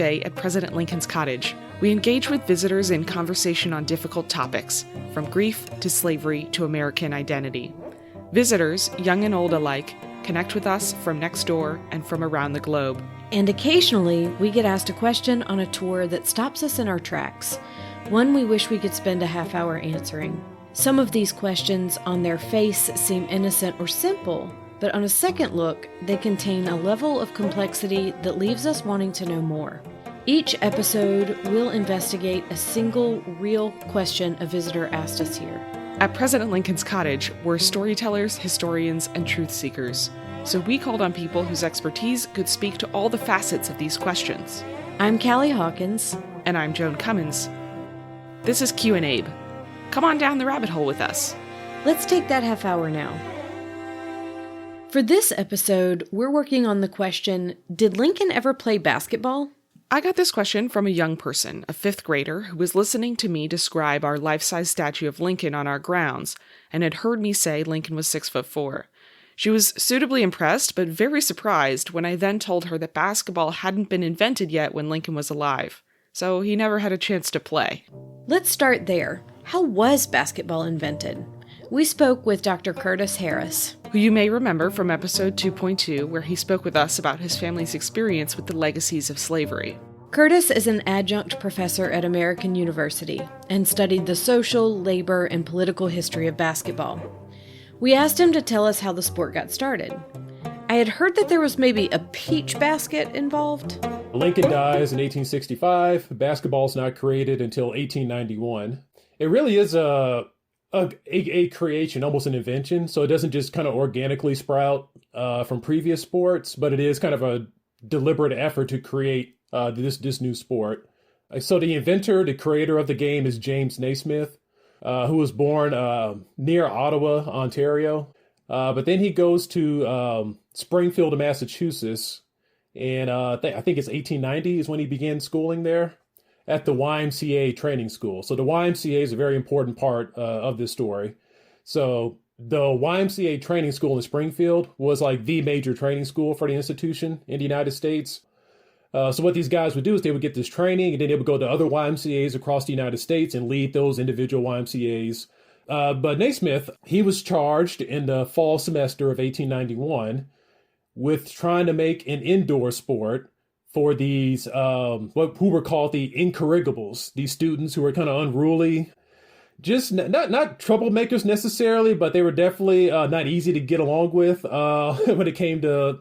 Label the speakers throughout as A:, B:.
A: day at President Lincoln's cottage, we engage with visitors in conversation on difficult topics, from grief to slavery to American identity. Visitors, young and old alike, connect with us from next door and from around the globe.
B: And occasionally, we get asked a question on a tour that stops us in our tracks, one we wish we could spend a half hour answering. Some of these questions on their face seem innocent or simple, but on a second look, they contain a level of complexity that leaves us wanting to know more. Each episode will investigate a single real question a visitor asked us here.
A: At President Lincoln's cottage, we're storytellers, historians, and truth seekers. So we called on people whose expertise could speak to all the facets of these questions.
B: I'm Callie Hawkins.
A: And I'm Joan Cummins. This is Q and Abe. Come on down the rabbit hole with us.
B: Let's take that half hour now. For this episode, we're working on the question, did Lincoln ever play basketball?
A: I got this question from a young person, a fifth grader, who was listening to me describe our life-size statue of Lincoln on our grounds, and had heard me say Lincoln was 6'4". She was suitably impressed, but very surprised when I then told her that basketball hadn't been invented yet when Lincoln was alive, so he never had a chance to play.
B: Let's start there. How was basketball invented? We spoke with Dr. Curtis Harris,
A: who you may remember from episode 2.2, where he spoke with us about his family's experience with the legacies of slavery.
B: Curtis is an adjunct professor at American University and studied the social, labor, and political history of basketball. We asked him to tell us how the sport got started. I had heard that there was maybe a peach basket involved.
C: Lincoln dies in 1865. Basketball's not created until 1891. It really is a creation, almost an invention. So it doesn't just kind of organically sprout from previous sports, but it is kind of a deliberate effort to create this new sport. So the inventor, the creator of the game is James Naismith, who was born near Ottawa, Ontario. But then he goes to Springfield, Massachusetts, and I think it's 1890 is when he began schooling there at the YMCA training school. So the YMCA is a very important part of this story. So the YMCA training school in Springfield was like the major training school for the institution in the United States. So what these guys would do is they would get this training, and then they would go to other YMCAs across the United States and lead those individual YMCAs. But Naismith, he was charged in the fall semester of 1891 with trying to make an indoor sport for these, who were called the incorrigibles, these students who were kind of unruly, just not troublemakers necessarily, but they were definitely not easy to get along with when it came to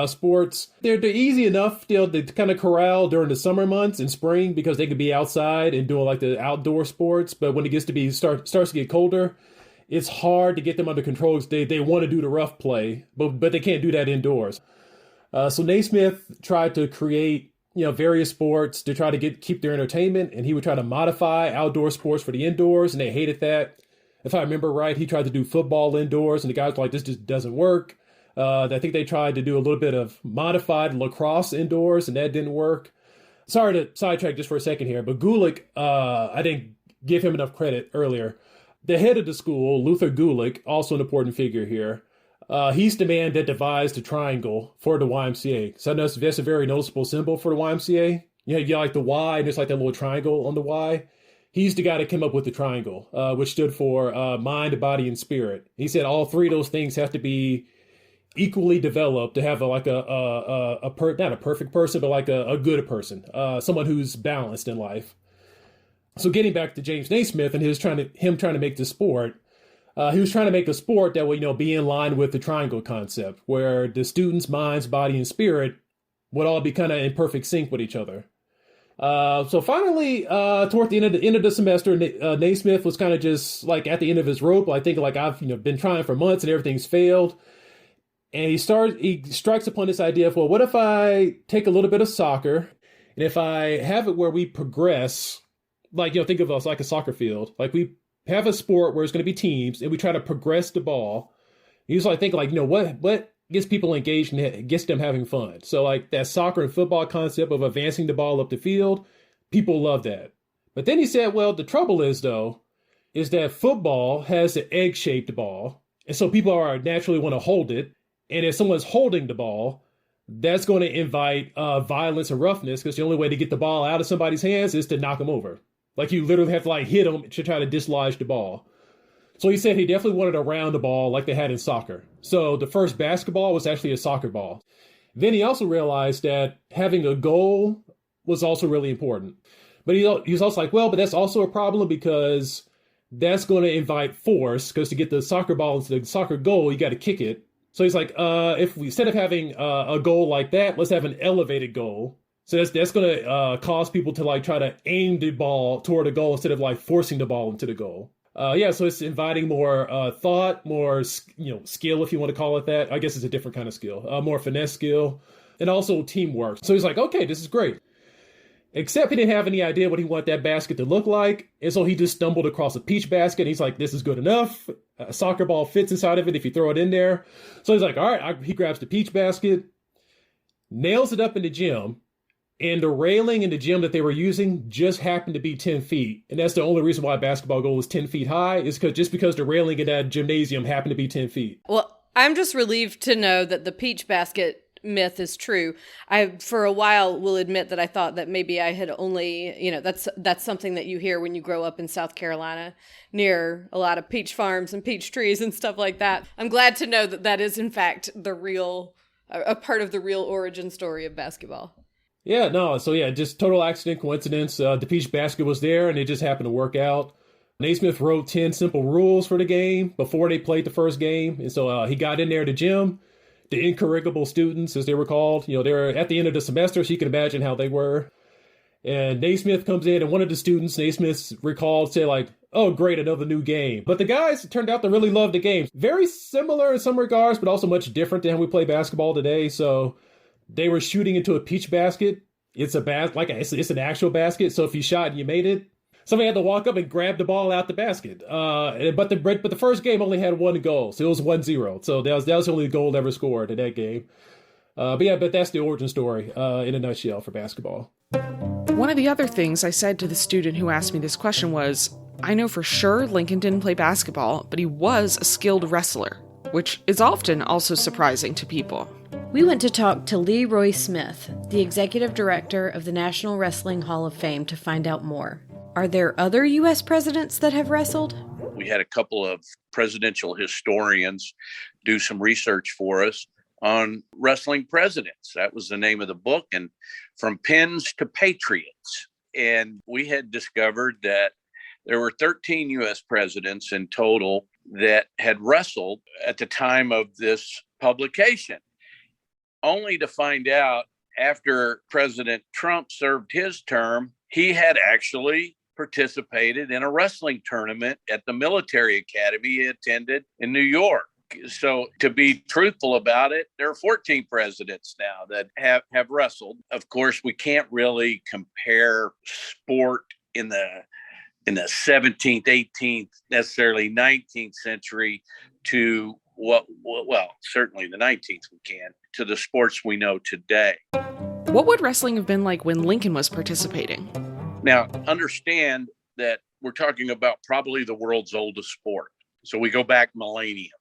C: sports. They're easy enough to kind of corral during the summer months and spring because they could be outside and doing like the outdoor sports. But when it gets to starts to get colder, it's hard to get them under control because they want to do the rough play, but they can't do that indoors. So Naismith tried to create various sports to try to keep their entertainment, and he would try to modify outdoor sports for the indoors, and they hated that. If I remember right, he tried to do football indoors, and the guys were like, this just doesn't work. I think they tried to do a little bit of modified lacrosse indoors, and that didn't work. Sorry to sidetrack just for a second here, but Gulick, I didn't give him enough credit earlier. The head of the school, Luther Gulick, also an important figure here. He's the man that devised the triangle for the YMCA. So that's a very noticeable symbol for the YMCA. You like the Y, and there's like that little triangle on the Y. He's the guy that came up with the triangle, which stood for mind, body, and spirit. He said all three of those things have to be equally developed to have not a perfect person, but like a good person, someone who's balanced in life. So getting back to James Naismith and him trying to make this sport, he was trying to make a sport that would be in line with the triangle concept, where the students' minds, body, and spirit would all be kind of in perfect sync with each other. So finally, toward the end of the semester, Naismith was kind of just like at the end of his rope. I think like I've been trying for months and everything's failed. And he strikes upon this idea of, well, what if I take a little bit of soccer, and if I have it where we progress, like, think of us like a soccer field, like we have a sport where it's going to be teams, and we try to progress the ball. He was like, thinking like, what gets people engaged and gets them having fun? So like that soccer and football concept of advancing the ball up the field, people love that. But then he said, well, the trouble is that football has an egg-shaped ball, and so people are naturally want to hold it. And if someone's holding the ball, that's going to invite violence and roughness because the only way to get the ball out of somebody's hands is to knock them over. Like you literally have to like hit them to try to dislodge the ball. So he said he definitely wanted a round ball like they had in soccer. So the first basketball was actually a soccer ball. Then he also realized that having a goal was also really important. But he was also like, well, but that's also a problem because that's going to invite force because to get the soccer ball into the soccer goal, you got to kick it. So he's like, if we instead of having a goal like that, let's have an elevated goal. So that's going to cause people to like try to aim the ball toward a goal instead of like forcing the ball into the goal. So it's inviting more thought, more skill, if you want to call it that. I guess it's a different kind of skill, more finesse skill, and also teamwork. So he's like, okay, this is great. Except he didn't have any idea what he wanted that basket to look like, and so he just stumbled across a peach basket. And he's like, this is good enough. A soccer ball fits inside of it if you throw it in there. So he's like, all right. He grabs the peach basket, nails it up in the gym. And the railing in the gym that they were using just happened to be 10 feet. And that's the only reason why a basketball goal is 10 feet high is because the railing in that gymnasium happened to be 10 feet.
D: Well, I'm just relieved to know that the peach basket myth is true. I, for a while, will admit that I thought that maybe I had only, that's something that you hear when you grow up in South Carolina near a lot of peach farms and peach trees and stuff like that. I'm glad to know that that is, in fact, a part of the real origin story of basketball.
C: Yeah, no. So yeah, just total accident, coincidence. The peach basket was there and it just happened to work out. Naismith wrote 10 simple rules for the game before they played the first game. And so he got in there at the gym. The incorrigible students, as they were called, they were at the end of the semester, so you can imagine how they were. And Naismith comes in, and one of the students, Naismith recalled, say like, oh, great, another new game. But the guys turned out to really love the game. Very similar in some regards, but also much different than how we play basketball today. So they were shooting into a peach basket. It's it's an actual basket. So if you shot and you made it, somebody had to walk up and grab the ball out the basket. But the first game only had one goal, so it was 1-0. So that was the only goal ever scored in that game. But that's the origin story in a nutshell for basketball.
A: One of the other things I said to the student who asked me this question was, I know for sure Lincoln didn't play basketball, but he was a skilled wrestler, which is often also surprising to people.
B: We went to talk to Leroy Smith, the executive director of the National Wrestling Hall of Fame, to find out more. Are there other U.S. presidents that have wrestled?
E: We had a couple of presidential historians do some research for us on wrestling presidents. That was the name of the book, and From Pins to Patriots. And we had discovered that there were 13 U.S. presidents in total that had wrestled at the time of this publication, only to find out after President Trump served his term, he had actually participated in a wrestling tournament at the military academy he attended in New York. So to be truthful about it, there are 14 presidents now that have wrestled. Of course, we can't really compare sport in the 17th, 18th, necessarily 19th century to certainly the 19th we can, to the sports we know today.
A: What would wrestling have been like when Lincoln was participating?
E: Now, understand that we're talking about probably the world's oldest sport. So we go back millenniums.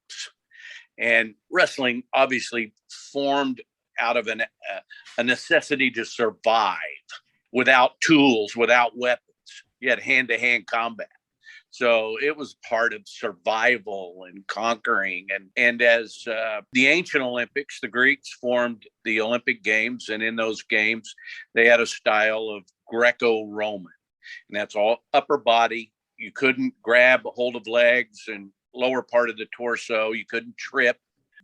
E: And wrestling obviously formed out of a necessity to survive without tools, without weapons. You had hand-to-hand combat. So it was part of survival and conquering. And as the ancient Olympics, the Greeks formed the Olympic Games. And in those games, they had a style of Greco-Roman. And that's all upper body. You couldn't grab a hold of legs and lower part of the torso. You couldn't trip.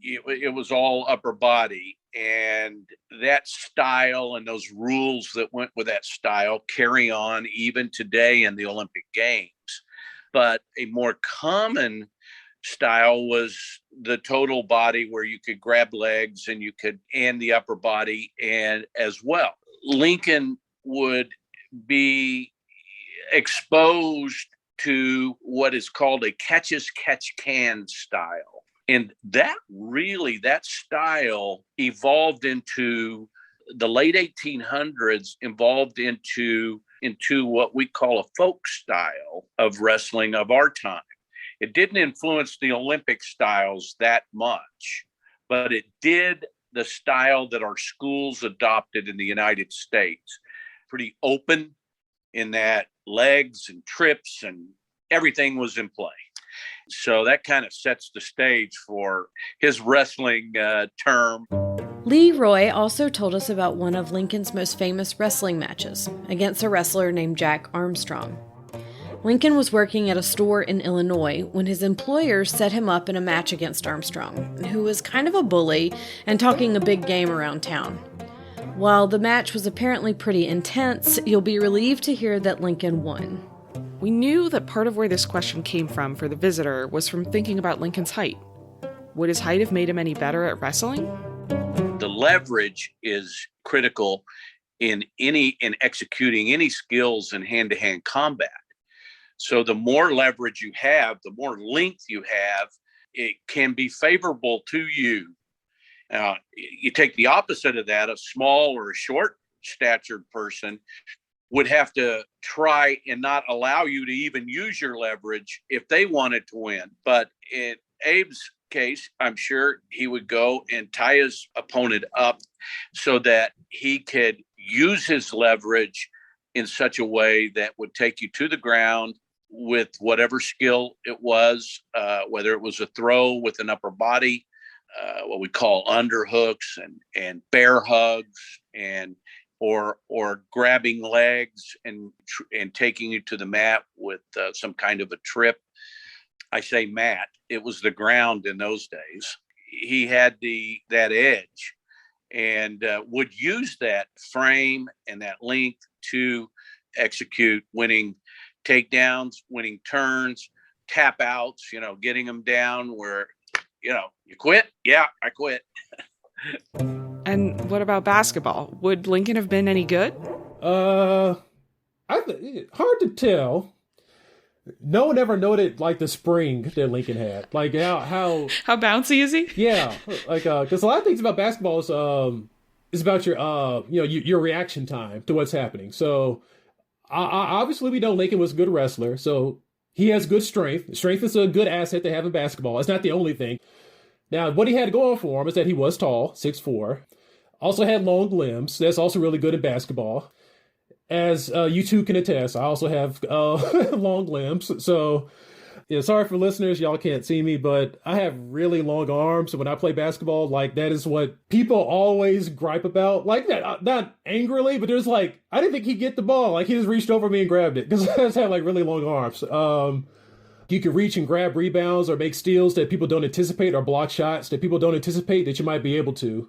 E: It was all upper body. And that style and those rules that went with that style carry on even today in the Olympic Games. But a more common style was the total body where you could grab legs and the upper body and as well. Lincoln would be exposed to what is called a catch-as-catch-can style. And that style evolved into the late 1800s, evolved into what we call a folk style of wrestling of our time. It didn't influence the Olympic styles that much, but it did the style that our schools adopted in the United States. Pretty open in that legs and trips and everything was in play. So that kind of sets the stage for his wrestling term.
B: Leroy also told us about one of Lincoln's most famous wrestling matches against a wrestler named Jack Armstrong. Lincoln was working at a store in Illinois when his employer set him up in a match against Armstrong, who was kind of a bully and talking a big game around town. While the match was apparently pretty intense, you'll be relieved to hear that Lincoln won.
A: We knew that part of where this question came from for the visitor was from thinking about Lincoln's height. Would his height have made him any better at wrestling?
E: The leverage is critical in executing any skills in hand-to-hand combat. So the more leverage you have, the more length you have, it can be favorable to you. You take the opposite of that, a small or a short statured person would have to try and not allow you to even use your leverage if they wanted to win. But in Abe's case, I'm sure he would go and tie his opponent up so that he could use his leverage in such a way that would take you to the ground with whatever skill it was, whether it was a throw with an upper body, what we call underhooks and bear hugs, and or grabbing legs and taking you to the mat with some kind of a trip. I say mat, it was the ground in those days. He had that edge and would use that frame and that length to execute winning takedowns, winning turns, tap outs, getting them down where, you quit? Yeah, I quit.
A: And what about basketball? Would Lincoln have been any good?
C: Hard to tell. No one ever noted the spring that Lincoln had. How
A: bouncy is he?
C: Yeah, because a lot of things about basketball is about your reaction time to what's happening. So obviously we know Lincoln was a good wrestler, so he has good strength. Strength is a good asset to have in basketball. It's not the only thing. Now, what he had going for him is that he was tall, 6'4", also had long limbs. That's also really good in basketball. As you two can attest, I also have long limbs. So, sorry for listeners, y'all can't see me, but I have really long arms. So when I play basketball, that is what people always gripe about. Not angrily, but there's I didn't think he'd get the ball. He just reached over me and grabbed it because I just have really long arms. You can reach and grab rebounds or make steals that people don't anticipate or block shots that people don't anticipate that you might be able to.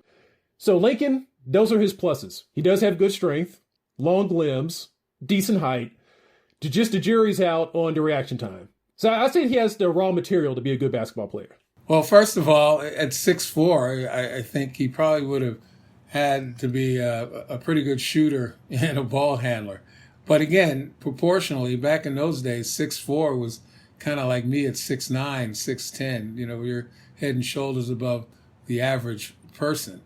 C: So Lincoln, those are his pluses. He does have good strength, long limbs, decent height. The jury's out on the reaction time. So I think he has the raw material to be a good basketball player.
F: Well, first of all, at 6'4", I think he probably would have had to be a pretty good shooter and a ball handler. But again, proportionally, back in those days, 6'4" was kind of like me at 6'9", 6'10". You're head and shoulders above the average person.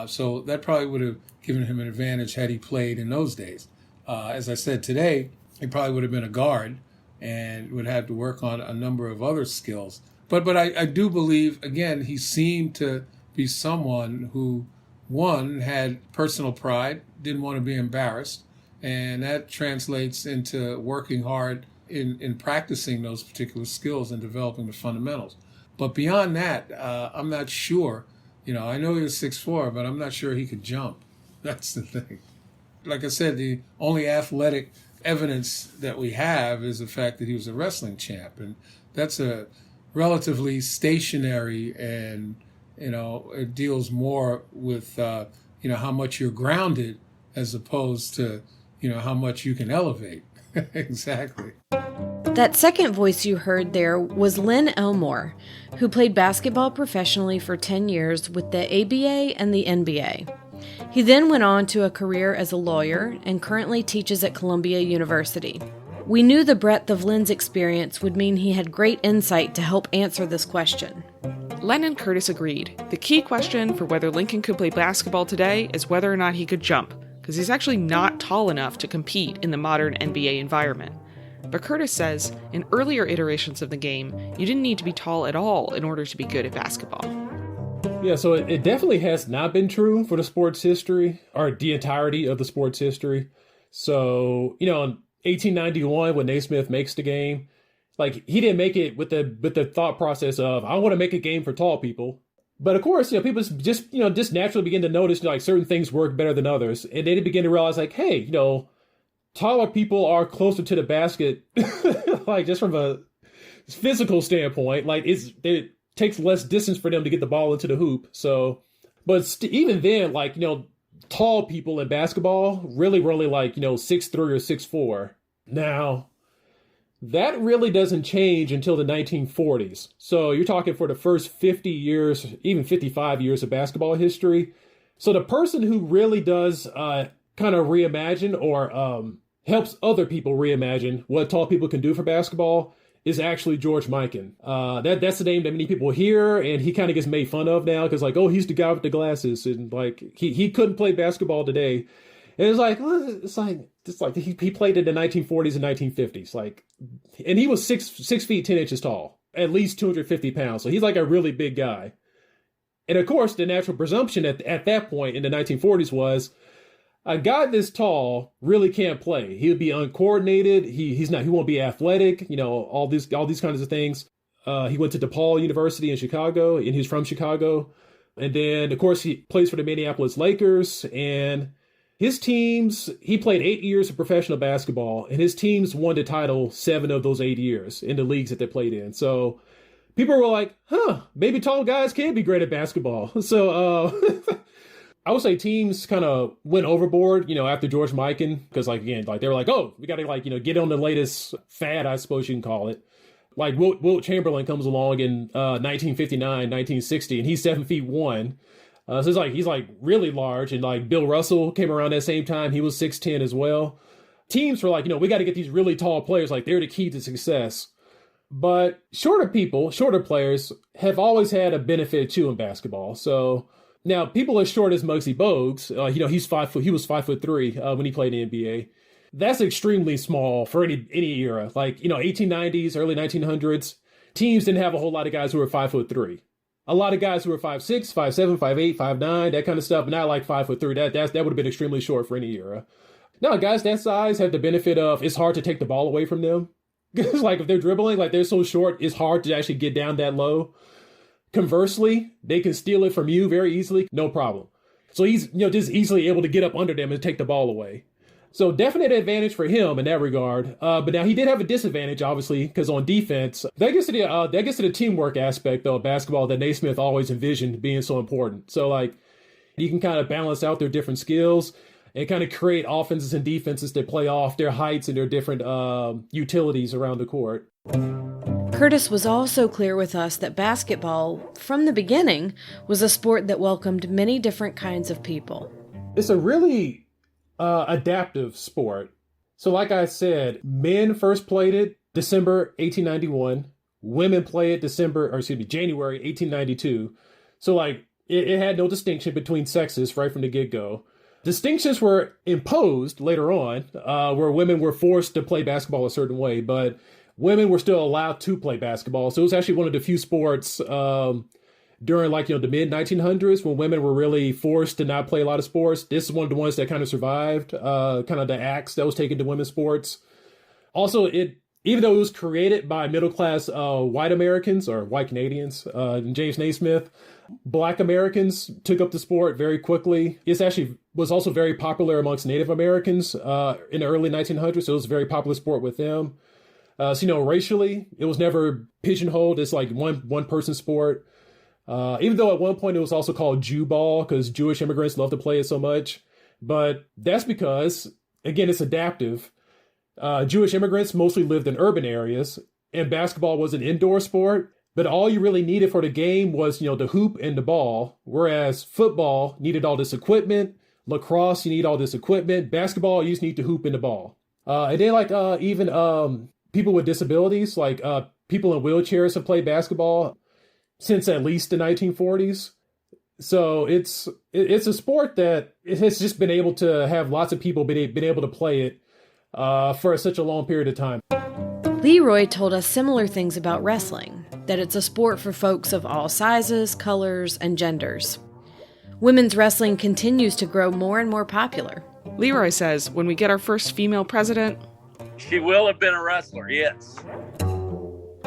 F: So that probably would have given him an advantage had he played in those days. As I said today, he probably would have been a guard and would have to work on a number of other skills. But I do believe, again, he seemed to be someone who, one, had personal pride, didn't want to be embarrassed, and that translates into working hard in practicing those particular skills and developing the fundamentals. But beyond that, I'm not sure. I know he was 6'4", but I'm not sure he could jump. That's the thing. Like I said, the only athletic evidence that we have is the fact that he was a wrestling champ. And that's a relatively stationary and, it deals more with, how much you're grounded as opposed to, how much you can elevate. Exactly.
B: That second voice you heard there was Len Elmore, who played basketball professionally for 10 years with the ABA and the NBA. He then went on to a career as a lawyer and currently teaches at Columbia University. We knew the breadth of Len's experience would mean he had great insight to help answer this question.
A: Len and Curtis agreed. The key question for whether Lincoln could play basketball today is whether or not he could jump, because he's actually not tall enough to compete in the modern NBA environment. But Curtis says, in earlier iterations of the game, you didn't need to be tall at all in order to be good at basketball.
C: Yeah, so it definitely has not been true for the sports history, or the entirety of the sports history. So, in 1891, when Naismith makes the game, like, he didn't make it with the thought process of, I want to make a game for tall people. But of course, people just naturally begin to notice, like, certain things work better than others. And they begin to realize, like, hey, taller people are closer to the basket, like, just from a physical standpoint. Like, it takes less distance for them to get the ball into the hoop. So, but even then, like, tall people in basketball really were only like, 6'3" or 6'4". Now, that really doesn't change until the 1940s. So you're talking for the first 50 years, even 55 years of basketball history. So the person who really does kind of reimagine or helps other people reimagine what tall people can do for basketball is actually George Mikan. That's the name that many people hear, and he kind of gets made fun of now because, like, oh, he's the guy with the glasses, and like he couldn't play basketball today. And it's like he played in the 1940s and 1950s, like, and he was 6 feet 10 inches tall, at least 250 pounds. So he's like a really big guy. And of course, the natural presumption at that point in the 1940s was a guy this tall really can't play. He would be uncoordinated. He won't be athletic. All these kinds of things. He went to DePaul University in Chicago, and he's from Chicago. And then, of course, he plays for the Minneapolis Lakers, and his teams, he played 8 years of professional basketball, and his teams won the title 7 of those 8 years in the leagues that they played in. So people were like, maybe tall guys can be great at basketball. So I would say teams kind of went overboard, after George Mikan, because, like, again, like, they were like, oh, we got to, like, get on the latest fad, I suppose you can call it. Like, Wilt Chamberlain comes along in 1959, 1960, and he's 7'1". So he's really large, and like Bill Russell came around that same time. He was 6'10" as well. Teams were like, we got to get these really tall players. Like, they're the key to success. But shorter players have always had a benefit too in basketball. So now people as short as Muggsy Bogues, he's 5 foot. He was 5'3" when he played in the NBA. That's extremely small for any era. Like, 1890s, early 1900s, teams didn't have a whole lot of guys who were 5'3". A lot of guys who were 5'6", 5'7", 5'8", 5'9", that kind of stuff, but not like 5'3". That would have been extremely short for any era. Now, guys that size have the benefit of, it's hard to take the ball away from them. Because, like, if they're dribbling, like, they're so short, it's hard to actually get down that low. Conversely, they can steal it from you very easily, no problem. So he's, just easily able to get up under them and take the ball away. So definite advantage for him in that regard. But now he did have a disadvantage, obviously, because on defense, that gets to the teamwork aspect, though, of basketball that Naismith always envisioned being so important. So, like, you can kind of balance out their different skills and kind of create offenses and defenses that play off their heights and their different utilities around the court.
B: Curtis was also clear with us that basketball, from the beginning, was a sport that welcomed many different kinds of people.
C: It's a really adaptive sport. So like I said, men first played it December 1891. Women play it January 1892. So like it had no distinction between sexes right from the get-go. Distinctions were imposed later on, where women were forced to play basketball a certain way, but women were still allowed to play basketball. So it was actually one of the few sports during the mid 1900s when women were really forced to not play a lot of sports. This is one of the ones that kind of survived, kind of the axe that was taken to women's sports. Also, even though it was created by middle-class white Americans or white Canadians, James Naismith, Black Americans took up the sport very quickly. It actually was also very popular amongst Native Americans in the early 1900s. So it was a very popular sport with them. Racially, it was never pigeonholed as like one person sport. Even though at one point it was also called Jew ball because Jewish immigrants love to play it so much. But that's because, again, it's adaptive. Jewish immigrants mostly lived in urban areas, and basketball was an indoor sport. But all you really needed for the game was, the hoop and the ball, whereas football needed all this equipment. Lacrosse, you need all this equipment. Basketball, you just need the hoop and the ball. And then even people with disabilities, like people in wheelchairs have played basketball since at least the 1940s. So it's a sport that it has just been able to have lots of people been able to play it for such a long period of time.
B: Leroy told us similar things about wrestling. that it's a sport for folks of all sizes, colors, and genders. Women's wrestling continues to grow more and more popular.
A: Leroy says when we get our first female president,
E: she will have been a wrestler, yes.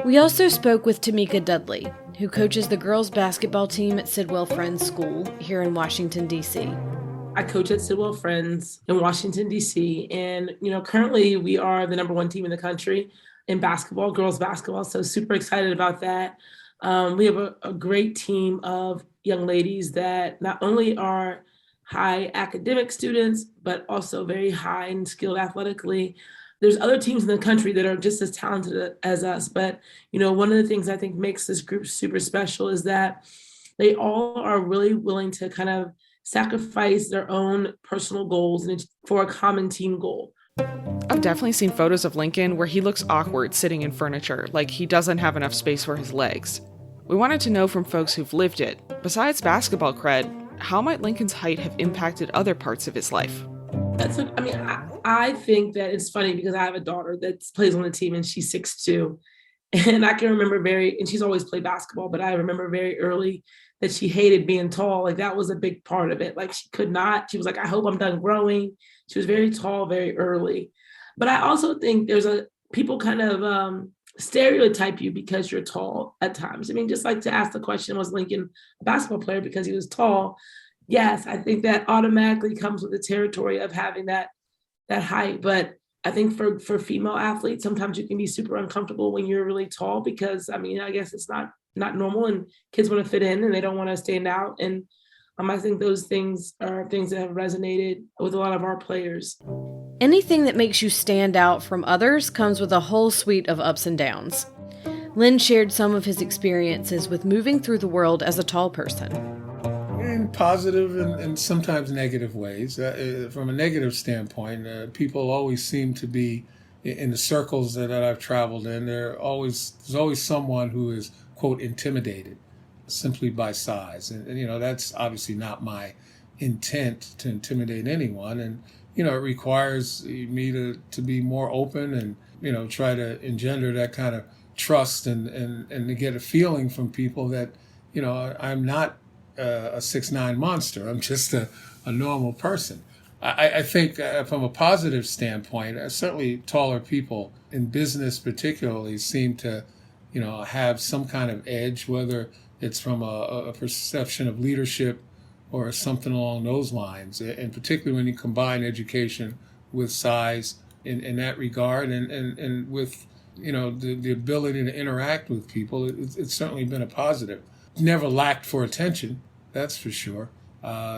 B: We also spoke with Tamika Dudley, who coaches the girls' basketball team at Sidwell Friends School here in Washington, D.C.
G: I coach at Sidwell Friends in Washington, D.C. And, currently we are the number one team in the country in basketball, girls basketball. So super excited about that. We have a great team of young ladies that not only are high academic students, but also very high and skilled athletically. There's other teams in the country that are just as talented as us. But, one of the things I think makes this group super special is that they all are really willing to kind of sacrifice their own personal goals for a common team goal.
A: I've definitely seen photos of Lincoln where he looks awkward sitting in furniture, like he doesn't have enough space for his legs. We wanted to know from folks who've lived it, besides basketball cred, how might Lincoln's height have impacted other parts of his life?
G: I think that it's funny because I have a daughter that plays on the team and she's 6'2". And I can remember and she's always played basketball, but I remember very early that she hated being tall. Like that was a big part of it. Like she was like, I hope I'm done growing. She was very tall very early. But I also think people kind of stereotype you because you're tall at times. Just like to ask the question, was Lincoln a basketball player because he was tall? Yes, I think that automatically comes with the territory of having that height. But I think for female athletes, sometimes you can be super uncomfortable when you're really tall because, I guess it's not normal and kids want to fit in and they don't want to stand out. And I think those things are things that have resonated with a lot of our players.
B: Anything that makes you stand out from others comes with a whole suite of ups and downs. Len shared some of his experiences with moving through the world as a tall person.
F: In positive and sometimes negative ways. From a negative standpoint, people always seem to be, in the circles that I've traveled in, there's always someone who is, quote, intimidated simply by size. And that's obviously not my intent to intimidate anyone. And, it requires me to be more open and, try to engender that kind of trust and to get a feeling from people that, I'm not a 6'9" monster. I'm just a normal person. I think from a positive standpoint, certainly taller people in business particularly seem to, have some kind of edge, whether it's from a perception of leadership or something along those lines. And particularly when you combine education with size in that regard and with, the ability to interact with people, it's certainly been a positive. Never lacked for attention, that's for sure.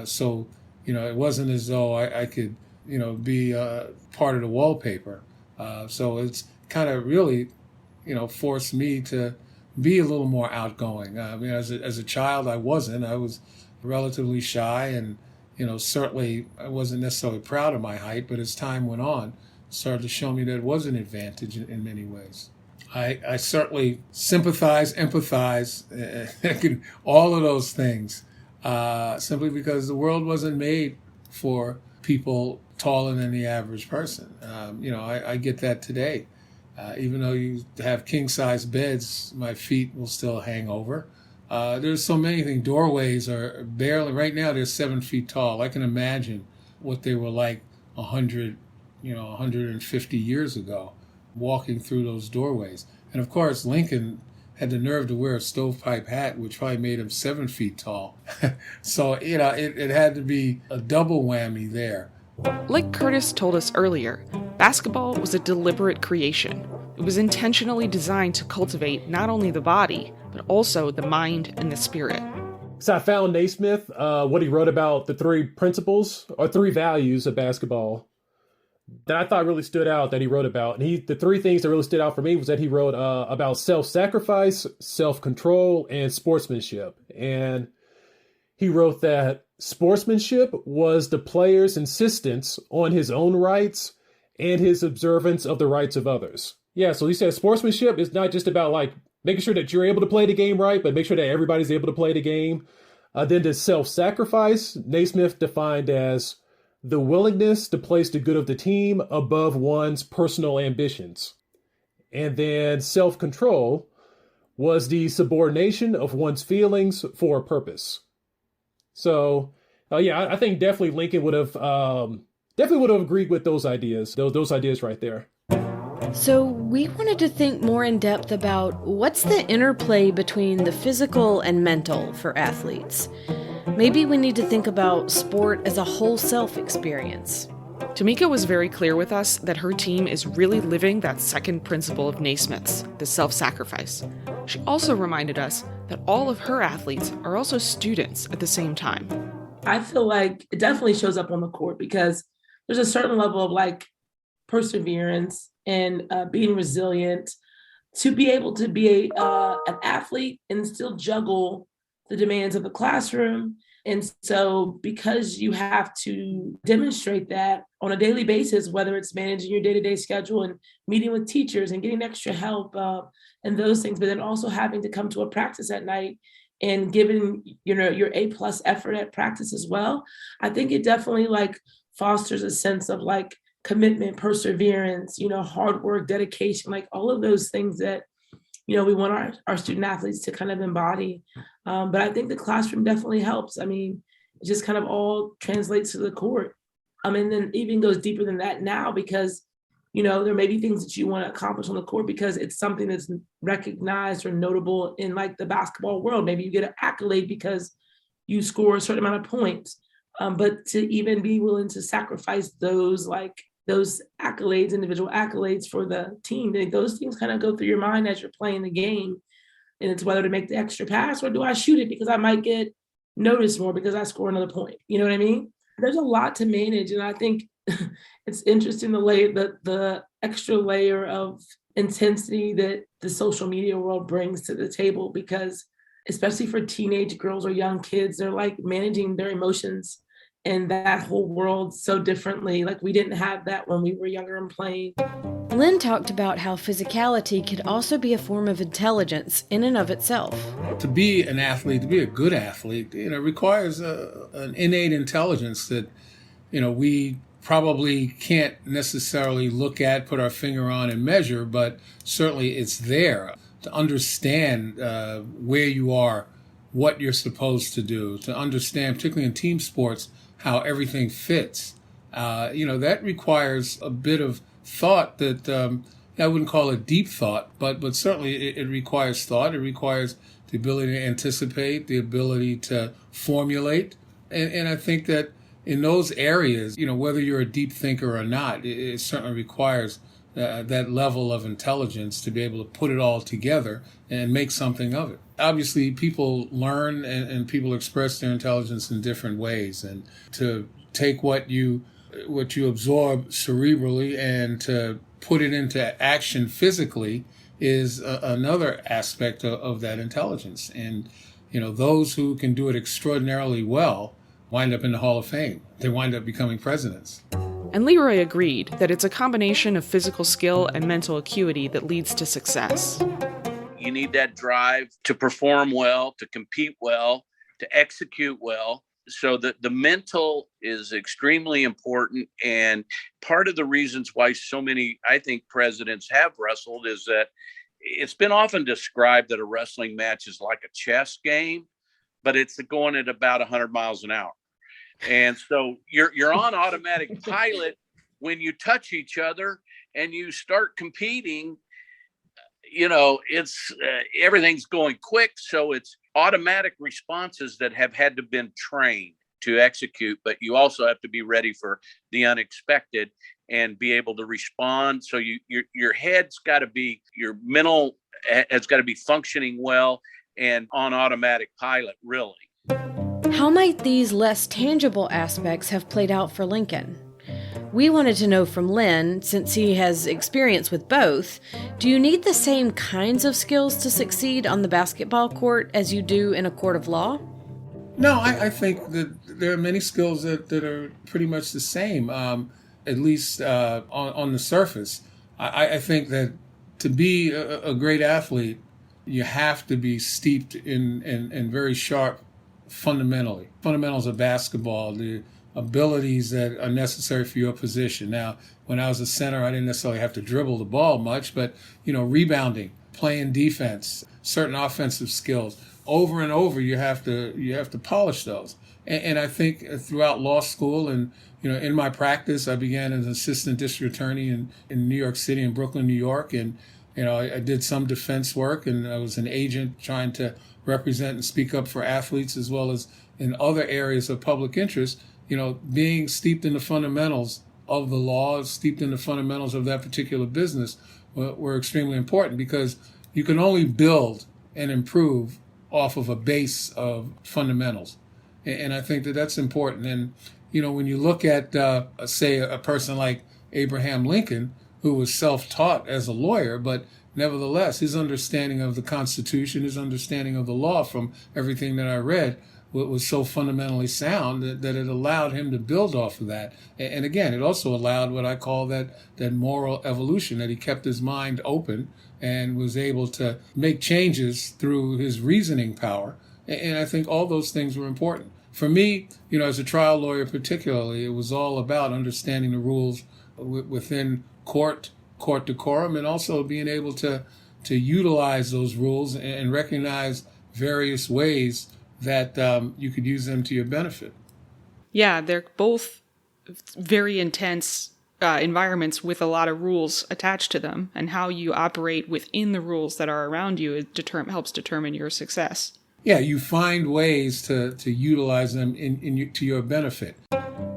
F: So, it wasn't as though I could, be part of the wallpaper. So it's kind of really, forced me to be a little more outgoing. As a child, I wasn't. I was relatively shy and, certainly I wasn't necessarily proud of my height, but as time went on, it started to show me that it was an advantage in many ways. I certainly sympathize, empathize, all of those things, simply because the world wasn't made for people taller than the average person. I get that today. Even though you have king-size beds, my feet will still hang over. There's so many things. Doorways are barely, right now they're 7 feet tall. I can imagine what they were like 150 years ago, walking through those doorways. And of course, Lincoln had the nerve to wear a stovepipe hat, which probably made him 7 feet tall. So, it had to be a double whammy there.
A: Like Curtis told us earlier, basketball was a deliberate creation. It was intentionally designed to cultivate not only the body, but also the mind and the spirit.
C: So I found Naismith, what he wrote about the 3 principles or 3 values of basketball that I thought really stood out that he wrote about. And the 3 things that really stood out for me was that he wrote about self-sacrifice, self-control, and sportsmanship. And he wrote that sportsmanship was the player's insistence on his own rights and his observance of the rights of others. Yeah, so he said sportsmanship is not just about like making sure that you're able to play the game right, but make sure that everybody's able to play the game. Then the self-sacrifice, Naismith defined as the willingness to place the good of the team above one's personal ambitions. And then self-control was the subordination of one's feelings for a purpose. So, yeah, I think definitely Lincoln would have agreed with those ideas. Those ideas right there.
B: So we wanted to think more in depth about what's the interplay between the physical and mental for athletes. Maybe we need to think about sport as a whole self experience.
A: Tamika was very clear with us that her team is really living that second principle of Naismith's, the self-sacrifice. She also reminded us that all of her athletes are also students at the same time.
G: I feel like it definitely shows up on the court because there's a certain level of like perseverance and being resilient to be able to be an athlete and still juggle the demands of the classroom. And so because you have to demonstrate that on a daily basis, whether it's managing your day-to-day schedule and meeting with teachers and getting extra help and those things, but then also having to come to a practice at night and giving, your A+ effort at practice as well, I think it definitely like fosters a sense of like commitment, perseverance, hard work, dedication, like all of those things that, we want our student athletes to kind of embody. But I think the classroom definitely helps. I mean, it just kind of all translates to the court. And then even goes deeper than that now because, there may be things that you want to accomplish on the court because it's something that's recognized or notable in like the basketball world. Maybe you get an accolade because you score a certain amount of points. But to even be willing to sacrifice those accolades, individual accolades for the team, those things kind of go through your mind as you're playing the game. And it's whether to make the extra pass or do I shoot it because I might get noticed more because I score another point. You know what I mean? There's a lot to manage. And I think it's interesting the extra layer of intensity that the social media world brings to the table because especially for teenage girls or young kids, they're like managing their emotions and that whole world so differently. Like we didn't have that when we were younger and playing.
B: Len talked about how physicality could also be a form of intelligence in and of itself.
F: To be an athlete, to be a good athlete, requires an innate intelligence that, we probably can't necessarily look at, put our finger on and measure, but certainly it's there to understand where you are, what you're supposed to do, to understand, particularly in team sports, how everything fits. That requires a bit of thought that I wouldn't call it deep thought, but certainly it requires thought. It requires the ability to anticipate, the ability to formulate. And I think that in those areas, whether you're a deep thinker or not, it certainly requires that level of intelligence to be able to put it all together and make something of it. Obviously, people learn and people express their intelligence in different ways. And to take what you absorb cerebrally and to put it into action physically is another aspect of that intelligence. And, those who can do it extraordinarily well wind up in the Hall of Fame. They wind up becoming presidents.
A: And Leroy agreed that it's a combination of physical skill and mental acuity that leads to success.
E: You need that drive to perform well, to compete well, to execute well. So that the mental is extremely important. And part of the reasons why so many, I think, presidents have wrestled is that it's been often described that a wrestling match is like a chess game, but it's going at about 100 miles an hour. And so you're on automatic pilot when you touch each other and you start competing. It's everything's going quick. So it's automatic responses that have had to been trained to execute, but you also have to be ready for the unexpected and be able to respond. So your head's got to be, your mental has got to be functioning well and on automatic pilot, really.
B: How might these less tangible aspects have played out for Lincoln? We wanted to know from Len, since he has experience with both, do you need the same kinds of skills to succeed on the basketball court as you do in a court of law?
F: No, I think that there are many skills that are pretty much the same, at least on the surface. I think that to be a great athlete, you have to be steeped in very sharp fundamentals of basketball, the abilities that are necessary for your position. Now, when I was a center, I didn't necessarily have to dribble the ball much, but, rebounding, playing defense, certain offensive skills. Over and over, you have to polish those. And I think throughout law school and, in my practice, I began as an assistant district attorney in New York City and Brooklyn, New York. And, I did some defense work, and I was an agent trying to represent and speak up for athletes as well as in other areas of public interest. Being steeped in the fundamentals of the law, steeped in the fundamentals of that particular business were extremely important, because you can only build and improve off of a base of fundamentals. And I think that that's important. And, when you look at, say, a person like Abraham Lincoln, who was self-taught as a lawyer, but nevertheless, his understanding of the Constitution, his understanding of the law from everything that I read was so fundamentally sound that it allowed him to build off of that. And again, it also allowed what I call that moral evolution, that he kept his mind open and was able to make changes through his reasoning power. And I think all those things were important. For me, as a trial lawyer particularly, it was all about understanding the rules within court decorum, and also being able to utilize those rules and recognize various ways that you could use them to your benefit.
A: Yeah, they're both very intense environments with a lot of rules attached to them, and how you operate within the rules that are around you helps determine your success.
F: Yeah, you find ways to utilize them to your benefit.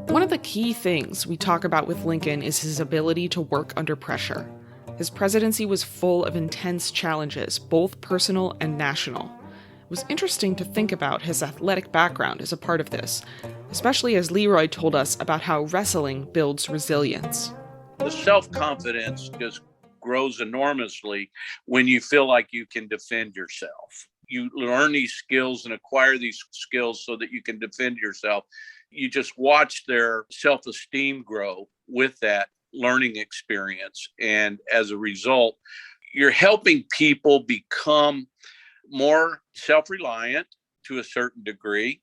A: One of the key things we talk about with Lincoln is his ability to work under pressure. His presidency was full of intense challenges, both personal and national. It was interesting to think about his athletic background as a part of this, especially as Leroy told us about how wrestling builds resilience.
E: The self-confidence just grows enormously when you feel like you can defend yourself. You learn these skills and acquire these skills so that you can defend yourself. You just watch their self-esteem grow with that learning experience. And as a result, you're helping people become more self-reliant to a certain degree.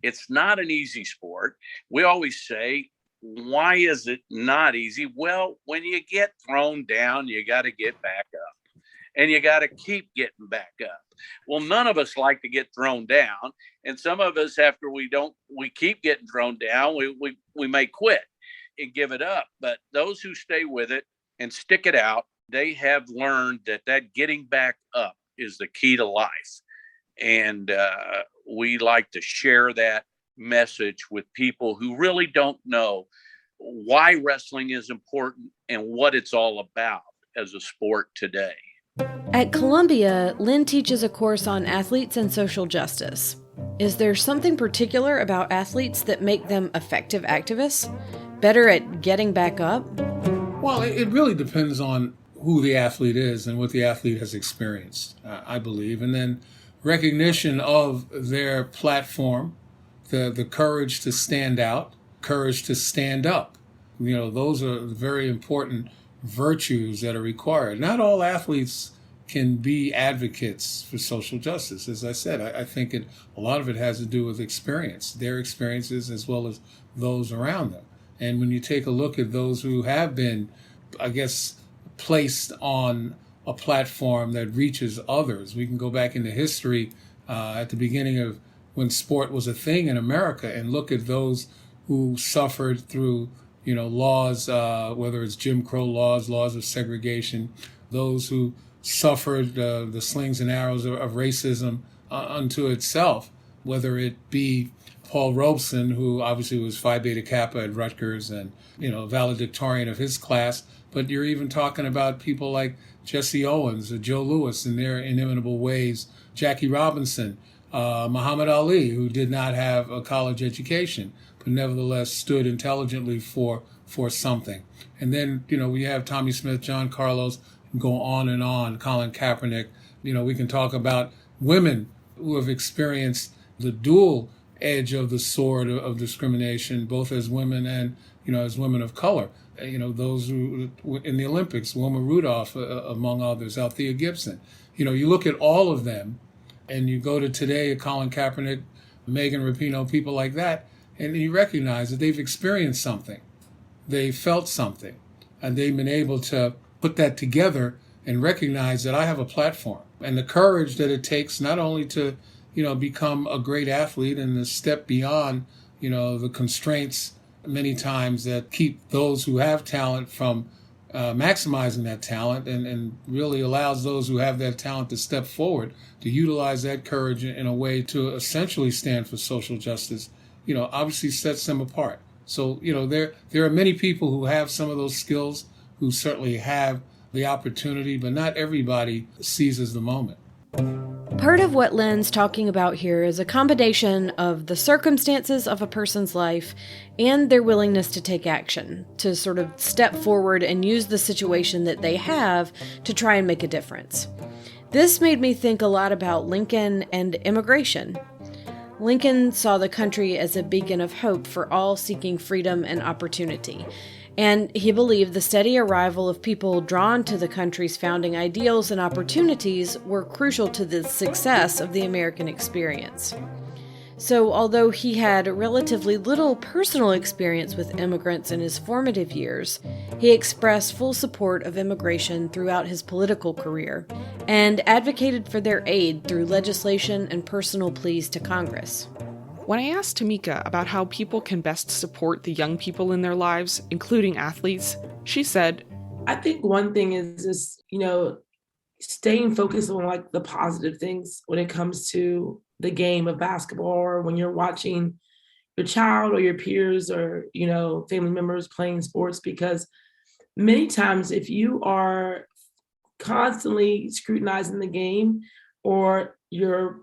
E: It's not an easy sport. We always say, why is it not easy? Well, when you get thrown down, you got to get back up, and you got to keep getting back up. Well, none of us like to get thrown down. And some of us, after we keep getting thrown down, we may quit and give it up. But those who stay with it and stick it out, they have learned that getting back up is the key to life. And we like to share that message with people who really don't know why wrestling is important and what it's all about as a sport today.
B: At Columbia, Len teaches a course on athletes and social justice. Is there something particular about athletes that make them effective activists? Better at getting back up?
F: Well, it really depends on who the athlete is and what the athlete has experienced, I believe. And then recognition of their platform, the courage to stand out, courage to stand up. Those are very important virtues that are required. Not all athletes can be advocates for social justice. As I said, I think a lot of it has to do with experience, their experiences as well as those around them. And when you take a look at those who have been, I guess, placed on a platform that reaches others, we can go back into history at the beginning of when sport was a thing in America and look at those who suffered through laws, whether it's Jim Crow laws of segregation, those who suffered the slings and arrows of racism unto itself, whether it be Paul Robeson, who obviously was Phi Beta Kappa at Rutgers and, valedictorian of his class, but you're even talking about people like Jesse Owens or Joe Louis in their inimitable ways, Jackie Robinson, Muhammad Ali, who did not have a college education, but nevertheless stood intelligently for something. And then, we have Tommy Smith, John Carlos, and go on, Colin Kaepernick. We can talk about women who have experienced the dual edge of the sword of discrimination, both as women and, as women of color. Those who in the Olympics, Wilma Rudolph, among others, Althea Gibson. You look at all of them and you go to today, Colin Kaepernick, Megan Rapinoe, people like that, and you recognize that they've experienced something. They felt something, and they've been able to put that together and recognize that I have a platform, and the courage that it takes not only to, become a great athlete and to step beyond, the constraints many times that keep those who have talent from maximizing that talent, and really allows those who have that talent to step forward, to utilize that courage in a way to essentially stand for social justice, obviously sets them apart. So, there are many people who have some of those skills, who certainly have the opportunity, but not everybody seizes the moment.
B: Part of what Len's talking about here is a combination of the circumstances of a person's life and their willingness to take action, to sort of step forward and use the situation that they have to try and make a difference. This made me think a lot about Lincoln and immigration. Lincoln saw the country as a beacon of hope for all seeking freedom and opportunity. And he believed the steady arrival of people drawn to the country's founding ideals and opportunities were crucial to the success of the American experience. So, although he had relatively little personal experience with immigrants in his formative years, he expressed full support of immigration throughout his political career and advocated for their aid through legislation and personal pleas to Congress.
A: When I asked Tamika about how people can best support the young people in their lives, including athletes, she said,
G: I think one thing is just, staying focused on like the positive things when it comes to the game of basketball, or when you're watching your child or your peers or, family members playing sports, because many times if you are constantly scrutinizing the game, or your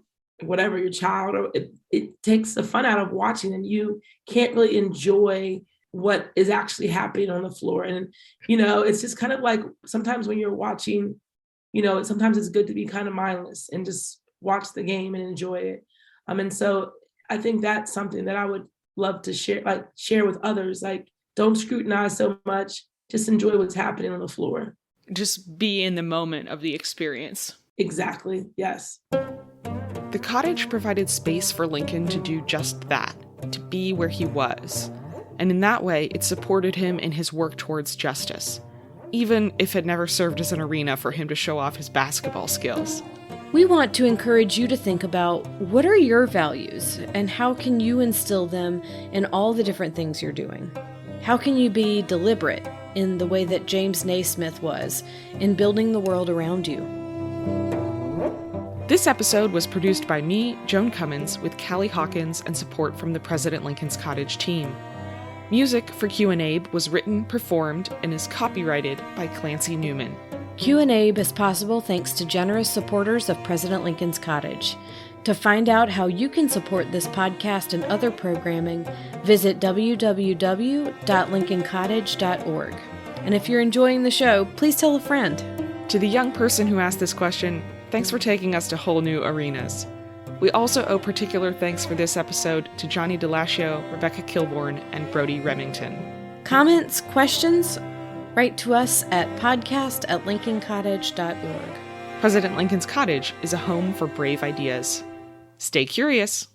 G: child, or it takes the fun out of watching, and you can't really enjoy what is actually happening on the floor. And, it's just kind of like sometimes when you're watching, sometimes it's good to be kind of mindless and just watch the game and enjoy it. And so I think that's something that I would love to share with others. Like, don't scrutinize so much, just enjoy what's happening on the floor.
A: Just be in the moment of the experience.
G: Exactly. Yes.
A: The cottage provided space for Lincoln to do just that, to be where he was. And in that way, it supported him in his work towards justice, even if it never served as an arena for him to show off his basketball skills.
B: We want to encourage you to think about, what are your values and how can you instill them in all the different things you're doing? How can you be deliberate in the way that James Naismith was in building the world around you?
A: This episode was produced by me, Joan Cummins, with Callie Hawkins and support from the President Lincoln's Cottage team. Music for Q&A was written, performed, and is copyrighted by Clancy Newman.
B: Q&A is possible thanks to generous supporters of President Lincoln's Cottage. To find out how you can support this podcast and other programming, visit www.lincolncottage.org. And if you're enjoying the show, please tell a friend.
A: To the young person who asked this question, thanks for taking us to whole new arenas. We also owe particular thanks for this episode to Johnny DeLascio, Rebecca Kilborn, and Brody Remington.
B: Comments, questions? Write to us at podcast@lincolncottage.org.
A: President Lincoln's Cottage is a home for brave ideas. Stay curious.